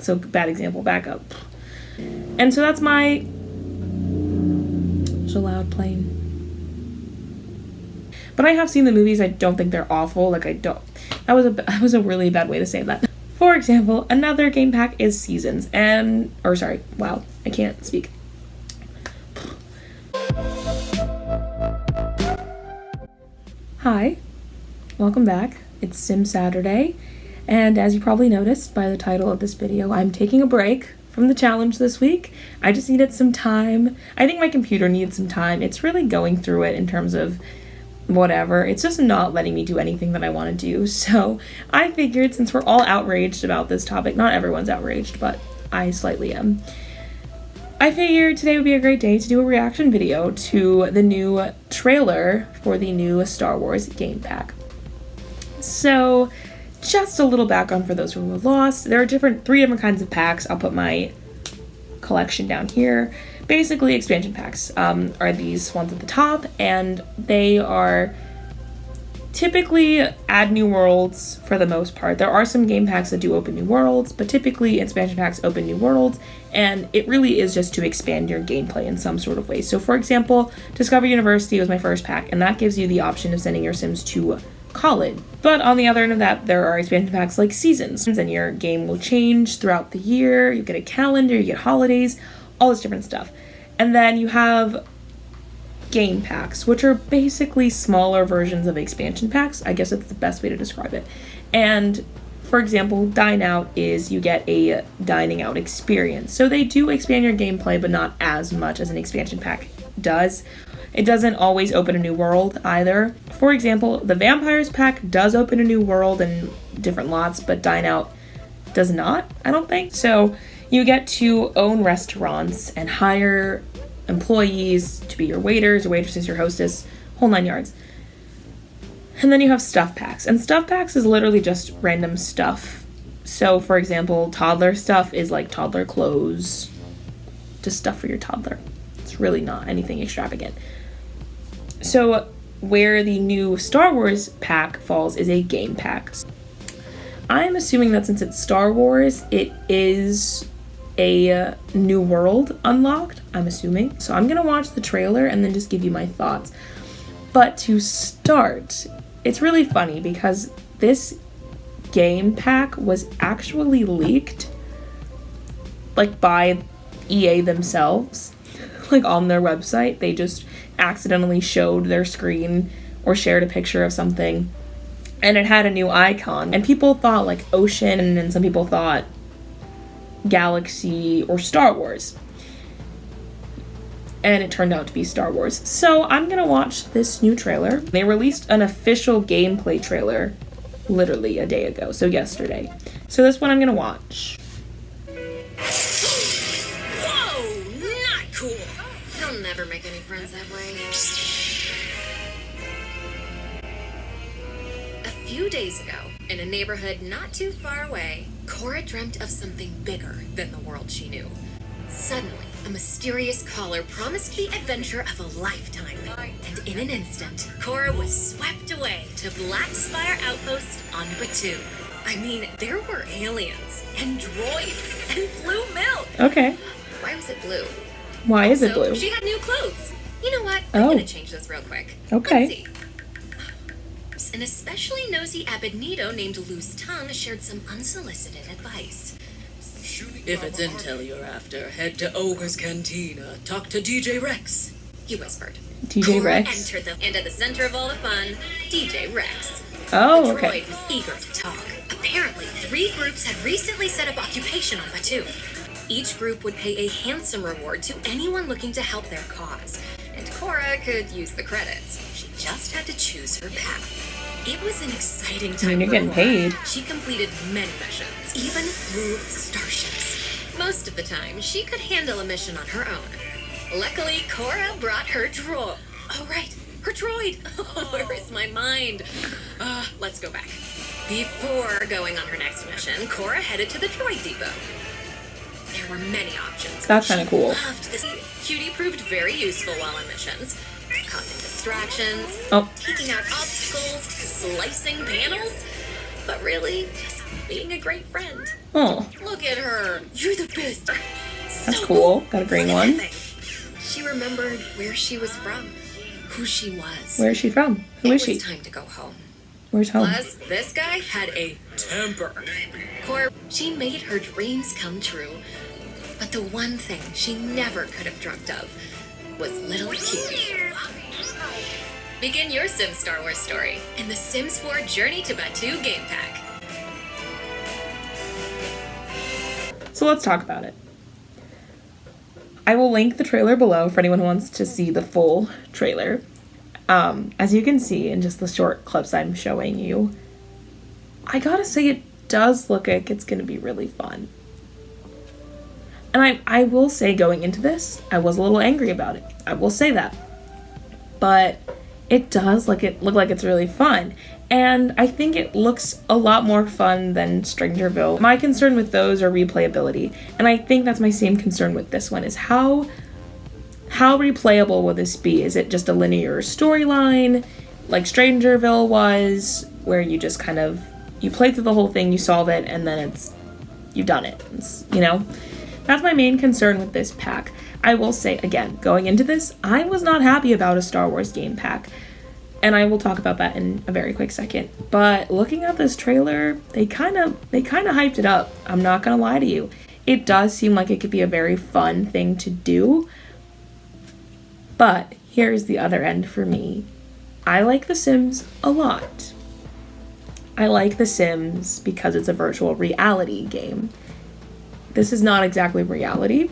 So bad example, back up. And so that's my... There's a loud plane. But I have seen the movies. I don't think they're awful. Like, I don't... That was a really bad way to say that. For example, another game pack is Seasons. And... Or, sorry. Wow. I can't speak. Hi. Welcome back. It's Sim Saturday. And as you probably noticed by the title of this video, I'm taking a break from the challenge this week. I just needed some time. I think my computer needs some time. It's really going through it in terms of whatever. It's just not letting me do anything that I want to do. So I figured, since we're all outraged about this topic, not everyone's outraged, but I slightly am. I figured today would be a great day to do a reaction video to the new trailer for the new Star Wars game pack. So just a little background for those who were lost. There are three different kinds of packs. I'll put my collection down here. Basically, expansion packs are these ones at the top, and they are typically add new worlds for the most part. There are some game packs that do open new worlds, but typically expansion packs open new worlds, and it really is just to expand your gameplay in some sort of way. So for example, Discover University was my first pack, and that gives you the option of sending your Sims to college. But on the other end of that, there are expansion packs like Seasons, and your game will change throughout the year. You get a calendar, you get holidays, all this different stuff. And then you have game packs, which are basically smaller versions of expansion packs. I guess that's the best way to describe it. And for example, Dine Out is you get a dining out experience. So they do expand your gameplay, but not as much as an expansion pack does. It doesn't always open a new world either. For example, the Vampires pack does open a new world and different lots, but Dine Out does not, I don't think. So you get to own restaurants and hire employees to be your waiters, your waitresses, your hostess, whole 9 yards. And then you have stuff packs. And stuff packs is literally just random stuff. So for example, toddler stuff is like toddler clothes, just stuff for your toddler. It's really not anything extravagant. So where the new Star Wars pack falls is a game pack. I'm assuming that since it's Star Wars, it is a new world unlocked, I'm assuming. So I'm gonna watch the trailer and then just give you my thoughts. But to start, it's really funny because this game pack was actually leaked, like, by EA themselves, like on their website. They just accidentally showed their screen or shared a picture of something, and it had a new icon, and people thought like ocean, and then some people thought galaxy or Star Wars, and it turned out to be Star Wars. So I'm gonna watch this new trailer. They released an official gameplay trailer literally a day ago, so yesterday. So this one I'm gonna watch. Whoa, not cool. He'll never make any friends that way. A few days ago, in a neighborhood not too far away, Cora dreamt of something bigger than the world she knew. Suddenly, a mysterious caller promised the adventure of a lifetime. And in an instant, Cora was swept away to Black Spire Outpost on Batuu. I mean, there were aliens and droids and blue milk. Okay. Why was it blue? Why is it So, blue? she had new clothes. You know what? I'm gonna change this real quick. Okay. Let's see. An especially nosy Abednito named Loose Tongue shared some unsolicited advice. If it's intel you're after, head to Ogre's Cantina. Talk to DJ Rex. He whispered. DJ Cora Rex? entered and at the center of all the fun, DJ Rex. Oh, the okay. droid was eager to talk. Apparently, 3 groups had recently set up occupation on Batuu. Each group would pay a handsome reward to anyone looking to help their cause. And Cora could use the credits. She just had to choose her path. It was an exciting time. You're for getting Cora. paid. She completed many missions, even flew starships. Most of the time, she could handle a mission on her own. Luckily, Cora brought her droid. Oh, right, her droid. Where is my mind? Let's go back. Before going on her next mission, Cora headed to the droid depot. There were many options. That's kind of cool. Loved this. Cutie proved very useful while on missions, causing distractions, taking out obstacles, slicing panels, but really just being a great friend. Oh. Look at her. You're the best. That's cool. Got a green one. She remembered where she was from, who she was. Where is she from? Who is she? It was time to go home. Where's home? Plus, this guy had a temper. Cor, she made her dreams come true. But the one thing she never could have dreamt of was little Cutie. Begin your Sims Star Wars story in the Sims 4 Journey to Batuu game pack. So let's talk about it. I will link the trailer below for anyone who wants to see the full trailer. As you can see in just the short clips I'm showing you, I gotta say it does look like it's gonna be really fun. And I will say going into this, I was a little angry about it. I will say that. But it does look like it's really fun. And I think it looks a lot more fun than Strangerville. My concern with those are replayability. And I think that's my same concern with this one, is how replayable will this be? Is it just a linear storyline like Strangerville was, where you just kind of, you play through the whole thing, you solve it, and then you've done it, you know? That's my main concern with this pack. I will say, again, going into this, I was not happy about a Star Wars game pack. And I will talk about that in a very quick second. But looking at this trailer, they kind of hyped it up. I'm not gonna lie to you. It does seem like it could be a very fun thing to do. But here's the other end for me. I like The Sims a lot. I like The Sims because it's a virtual reality game. This is not exactly reality.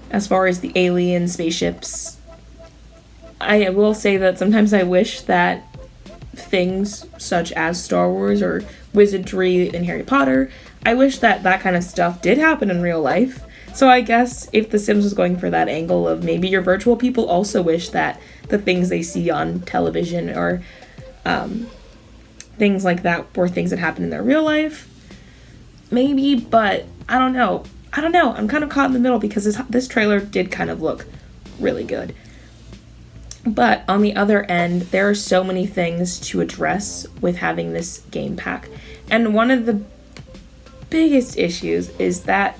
As far as the alien spaceships, I will say that sometimes I wish that things such as Star Wars or wizardry in Harry Potter, I wish that that kind of stuff did happen in real life. So I guess if The Sims was going for that angle of maybe your virtual people also wish that the things they see on television or things like that were things that happen in their real life. Maybe, but I don't know. I'm kind of caught in the middle because this trailer did kind of look really good. But on the other end, there are so many things to address with having this game pack. And one of the biggest issues is that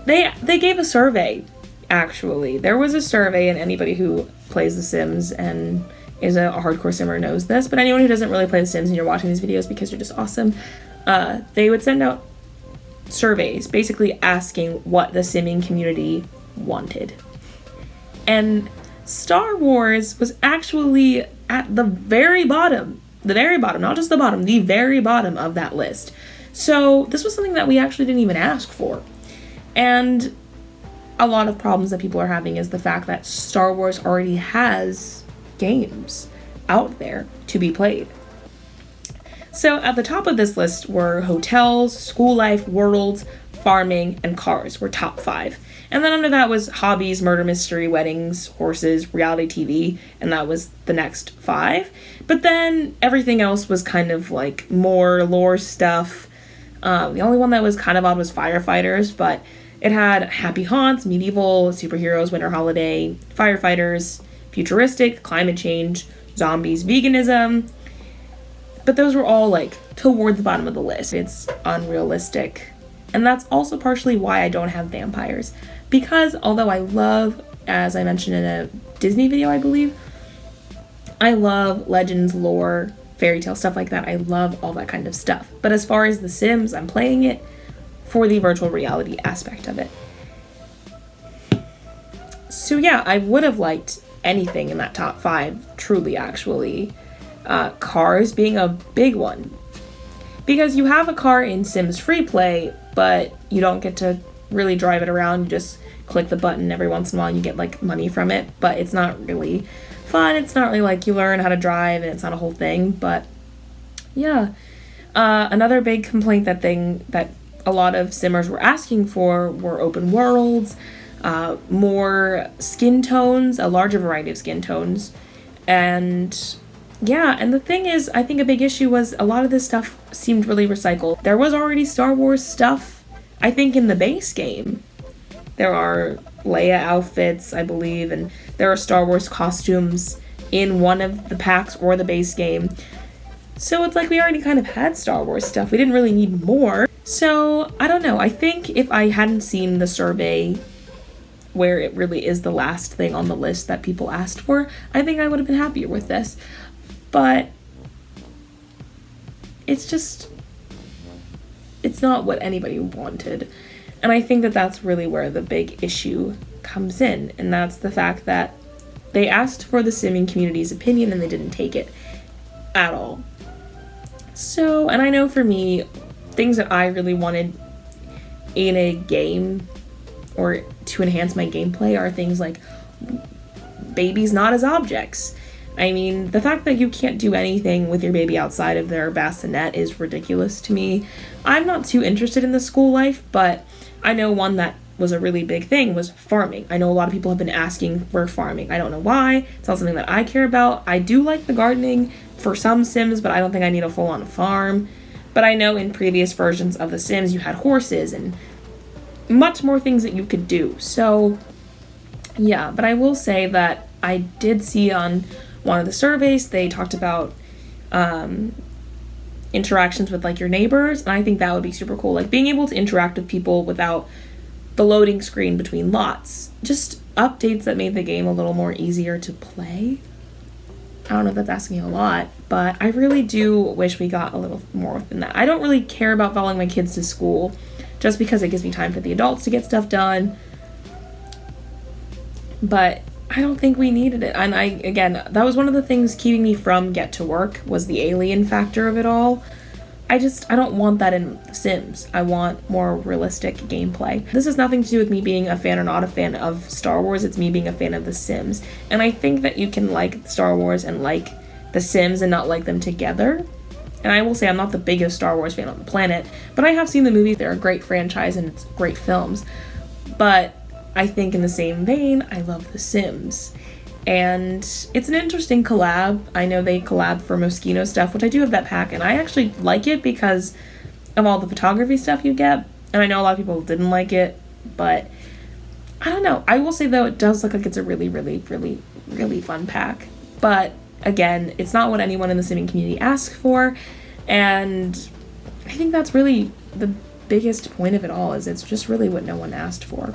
they gave a survey, actually. There was a survey, and anybody who plays The Sims and is a hardcore simmer knows this, but anyone who doesn't really play The Sims and you're watching these videos because you're just awesome, they would send out surveys basically asking what the simming community wanted. And Star Wars was actually at the very bottom, not just the bottom, the very bottom of that list. So this was something that we actually didn't even ask for. And a lot of problems that people are having is the fact that Star Wars already has games out there to be played. So at the top of this list were hotels, school life, worlds, farming, and cars were top 5. And then under that was hobbies, murder mystery, weddings, horses, reality TV, and that was the next 5. But then everything else was kind of like more lore stuff. The only one that was kind of odd was firefighters, but it had happy haunts, medieval, superheroes, winter holiday, firefighters, futuristic, climate change, zombies, veganism. But those were all like toward the bottom of the list. It's unrealistic. And that's also partially why I don't have vampires. Because although I love, as I mentioned in a Disney video, I believe, I love legends, lore, fairy tale, stuff like that. I love all that kind of stuff. But as far as The Sims, I'm playing it for the virtual reality aspect of it. So yeah, I would have liked anything in that top 5, truly, actually. Cars being a big one. Because you have a car in Sims Free Play, but you don't get to really drive it around. You just click the button every once in a while and you get like money from it, but it's not really fun. It's not really like you learn how to drive and it's not a whole thing, but yeah. Another big complaint that a lot of simmers were asking for were open worlds, more skin tones, a larger variety of skin tones, and yeah, and the thing is, I think a big issue was a lot of this stuff seemed really recycled. There was already Star Wars stuff, I think, in the base game. There are Leia outfits, I believe, and there are Star Wars costumes in one of the packs or the base game. So it's like we already kind of had Star Wars stuff. We didn't really need more. So, I don't know. I think if I hadn't seen the survey where it really is the last thing on the list that people asked for, I think I would have been happier with this. But it's not what anybody wanted. And I think that that's really where the big issue comes in. And that's the fact that they asked for the simming community's opinion and they didn't take it at all. So, and I know for me, things that I really wanted in a game or to enhance my gameplay are things like babies not as objects. I mean, the fact that you can't do anything with your baby outside of their bassinet is ridiculous to me. I'm not too interested in the school life, but I know one that was a really big thing was farming. I know a lot of people have been asking for farming. I don't know why. It's not something that I care about. I do like the gardening for some Sims, but I don't think I need a full-on farm. But I know in previous versions of The Sims, you had horses and much more things that you could do. So, yeah, but I will say that I did see on one of the surveys, they talked about interactions with, like, your neighbors, and I think that would be super cool. Like, being able to interact with people without the loading screen between lots. Just updates that made the game a little more easier to play. I don't know if that's asking a lot, but I really do wish we got a little more than that. I don't really care about following my kids to school just because it gives me time for the adults to get stuff done. But I don't think we needed it. And again, that was one of the things keeping me from Get to Work was the alien factor of it all. I don't want that in The Sims. I want more realistic gameplay. This has nothing to do with me being a fan or not a fan of Star Wars. It's me being a fan of The Sims. And I think that you can like Star Wars and like The Sims and not like them together. And I will say I'm not the biggest Star Wars fan on the planet, but I have seen the movies. They're a great franchise and it's great films. But I think in the same vein, I love The Sims. And it's an interesting collab. I know they collab for Moschino stuff, which I do have that pack, and I actually like it because of all the photography stuff you get. And I know a lot of people didn't like it, but I don't know. I will say, though, it does look like it's a really, really, really, really fun pack. But again, it's not what anyone in the simming community asked for, and I think that's really the biggest point of it all, is it's just really what no one asked for.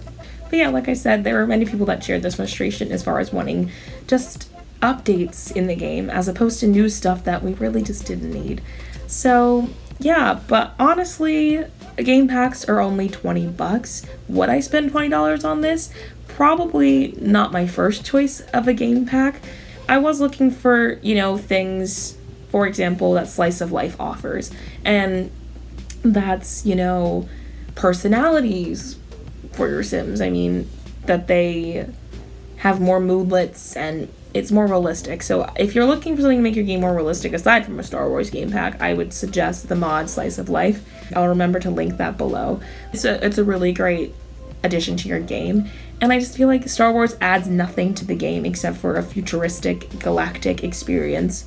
But yeah, like I said, there were many people that shared this frustration as far as wanting just updates in the game as opposed to new stuff that we really just didn't need. So yeah, but honestly, game packs are only $20. Would I spend $20 on this? Probably not my first choice of a game pack. I was looking for, things, for example, that Slice of Life offers. And that's, personalities for your Sims. I mean, that they have more moodlets and it's more realistic. So if you're looking for something to make your game more realistic aside from a Star Wars game pack, I would suggest the mod Slice of Life. I'll remember to link that below. It's a really great addition to your game. And I just feel like Star Wars adds nothing to the game except for a futuristic galactic experience.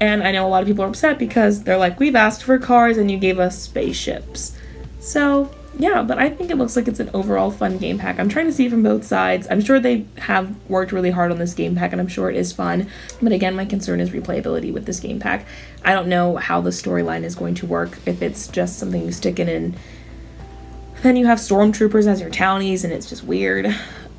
And I know a lot of people are upset because they're like, we've asked for cars and you gave us spaceships. So yeah, but I think it looks like it's an overall fun game pack. I'm trying to see from both sides. I'm sure they have worked really hard on this game pack, and I'm sure it is fun. But again, my concern is replayability with this game pack. I don't know how the storyline is going to work, if it's just something you stick in and then you have stormtroopers as your townies, and it's just weird.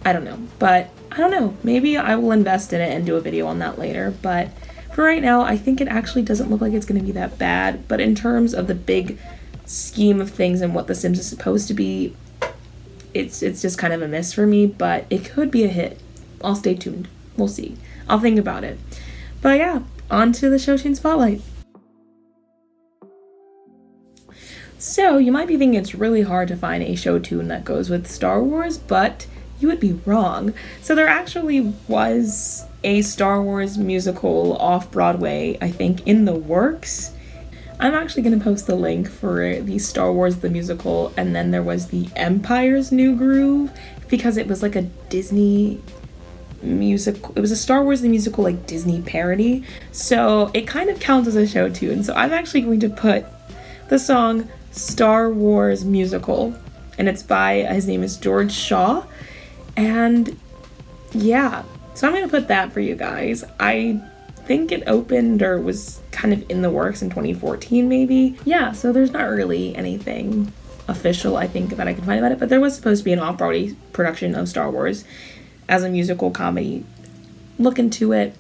I don't know. But I don't know. Maybe I will invest in it and do a video on that later. But for right now, I think it actually doesn't look like it's going to be that bad. But in terms of the big scheme of things and what The Sims is supposed to be, it's just kind of a miss for me, but it could be a hit. I'll stay tuned. We'll see. I'll think about it. But yeah, on to the show tune spotlight. So you might be thinking it's really hard to find a show tune that goes with Star Wars, but you would be wrong. So there actually was a Star Wars musical off Broadway, I think, in the works. I'm actually going to post the link for the Star Wars the musical, and then there was the Empire's New Groove, because it was like a Disney musical. It was a Star Wars the musical, like, Disney parody, so it kind of counts as a show tune. So I'm actually going to put the song Star Wars Musical, and it's by, his name is George Shaw, and yeah, so I'm going to put that for you guys. I think it opened or was kind of in the works in 2014 maybe. Yeah, so there's not really anything official, I think, that I can find about it, but there was supposed to be an off-Broadway production of Star Wars as a musical comedy. Look into it.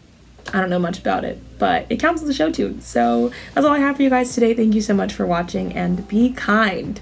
I don't know much about it, but it counts as a show tune. So that's all I have for you guys today. Thank you so much for watching, and be kind.